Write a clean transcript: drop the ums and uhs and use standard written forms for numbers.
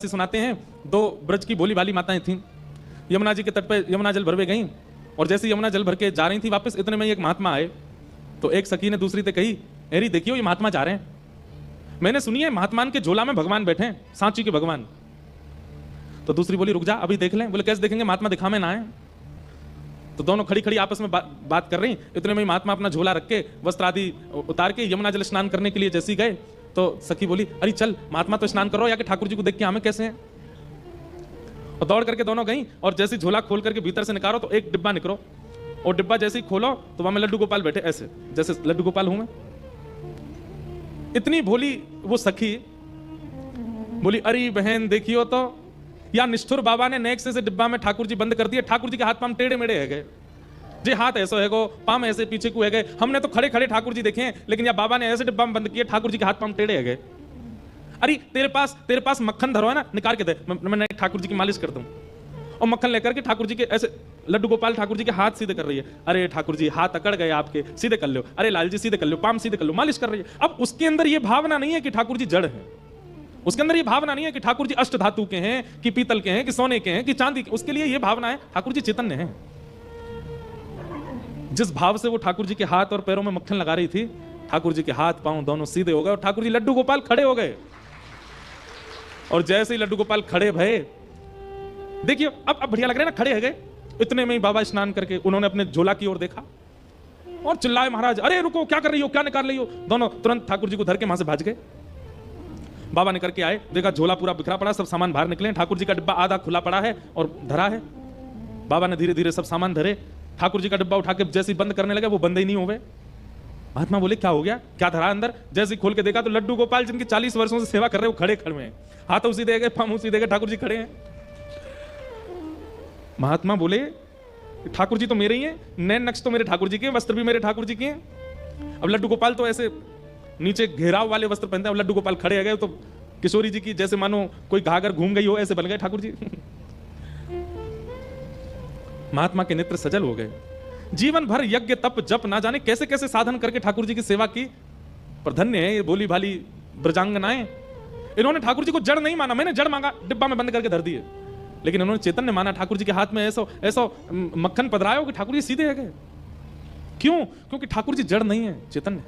से सुनाते हैं। दो ब्रज की भोली भाली माताएं थीं, यमुना जी के तट पर यमुना जल भरवे गईं और जैसे यमुना जल भर के जा रही थी वापस, इतने में एक महात्मा आए। तो एक सखी ने दूसरी से कही, अरे देखियो ये महात्मा जा रहे हैं, मैंने सुनी है महात्मान के झोला में भगवान बैठे हैं, सांची के भगवान। तो दूसरी बोली रुक जा अभी देख लें। बोले कैसे देखेंगे, महात्मा दिखा में ना आए। तो दोनों खड़ी खड़ी आपस में बात कर रही। इतने में महात्मा अपना झोला रख के वस्त्र आदि उतार के यमुना जल स्नान करने के लिए जैसी गए तो सखी बोली, अरे चल महात्मा तो स्नान करो, या कि ठाकुर जी को देख के हमें कैसे हैं। और दौड़ करके दोनों गई और जैसे झोला खोल करके भीतर से निकालो तो एक डिब्बा निकलो, और डिब्बा जैसे ही खोलो तो वहां में लड्डू गोपाल बैठे, ऐसे जैसे लड्डू गोपाल हूं मैं। इतनी भोली वो सखी बोली, अरे बहन देखियो तो या निष्ठुर बाबा ने नेक्स्ट से डिब्बा में ठाकुर जी बंद कर दिए। ठाकुर जी के हाथ पाम टेढ़े मेढ़े है गए जी, हाथ ऐसा है गो, पाम ऐसे पीछे को है गए। हमने तो खड़े खड़े ठाकुर जी देखे हैं, लेकिन या बाबा ने ऐसे डिब्बा में बंद किए, ठाकुर जी के हाथ पाम टेढ़े है गए। अरे तेरे पास मक्खन धरो है ना, निकाल के दे, मैं ठाकुर जी की मालिश कर दूं। और मक्खन लेकर के ठाकुर जी के ऐसे लड्डू गोपाल ठाकुर जी के हाथ सीधे कर रही है। अरे ठाकुर जी हाथ अकड़ गए आपके, सीधे कर लो। अरे लाल जी सीधे कर लो, पाम सीधे कर लो, मालिश कर रही है। अब उसके अंदर ये भावना नहीं है कि ठाकुर जी जड़ है, उसके अंदर ये भावना नहीं है कि ठाकुर जी अष्ट धातु के हैं, कि पीतल के हैं, कि सोने के हैं, कि चांदी के। उसके लिए ये भावना है ठाकुर जी चैतन्य हैं। जिस भाव से वो ठाकुर जी के हाथ और पैरों में मक्खन लगा रही थी, ठाकुर जी के हाथ पांव दोनों सीधे हो गए और ठाकुर जी लड्डू गोपाल खड़े हो गए। और जैसे ही लड्डू गोपाल खड़े भये, देखिए अब बढ़िया लग रहे ना, खड़े है गए। इतने में ही बाबा स्नान करके उन्होंने अपने झोला की ओर देखा और चिल्लाए, महाराज अरे रुको, क्या कर रही हो, क्या निकाल रही हो। दोनों तुरंत ठाकुर जी को धर के वहां से भाग गए। बाबा निकल के आए, देखा झोला पूरा बिखरा पड़ा, सब सामान बाहर निकले। ठाकुर जी का डिब्बा आधा खुला पड़ा है और धरा है। बाबा ने धीरे धीरे सब सामान धरे, ठाकुर जी का डिब्बा उठा के जैसे बंद करने लगे, वो बंद ही नहीं हुए। महात्मा बोले क्या हो गया, क्या धरा अंदर। जैसे खोल के देखा तो लड्डू गोपाल जिनकी 40 वर्षों से सेवा कर रहे, वो खड़े खड़े हैं, हाथ उसी देगे, पाम उसी देगे, ठाकुर जी खड़े हैं। महात्मा बोले ठाकुर जी तो मेरे ही हैं, नैन नक्श तो मेरे ठाकुर जी के, वस्त्र भी मेरे ठाकुर जी के हैं। अब लड्डू गोपाल तो ऐसे नीचे घेराव वाले वस्त्र पहनते हैं, लड्डू गोपाल खड़े हो गए तो किशोरी जी की जैसे मानो कोई घाघर घूम गई हो, ऐसे बन गए ठाकुर जी। महात्मा के नेत्र सजल हो गए। जीवन भर यज्ञ तप जप ना जाने कैसे कैसे साधन करके ठाकुर जी की सेवा की, पर धन्य है ये भोली भाली ब्रजांगनाएं। इन्होंने ठाकुर जी को जड़ नहीं माना। मैंने जड़ मांगा, डिब्बा में बंद करके धर दिए, लेकिन उन्होंने चैतन्य माना। ठाकुर जी के हाथ में ऐसा मक्खन पधराया हो कि ठाकुर जी सीधे है गए। क्यों? क्योंकि ठाकुर जी जड़ नहीं है, चैतन्य।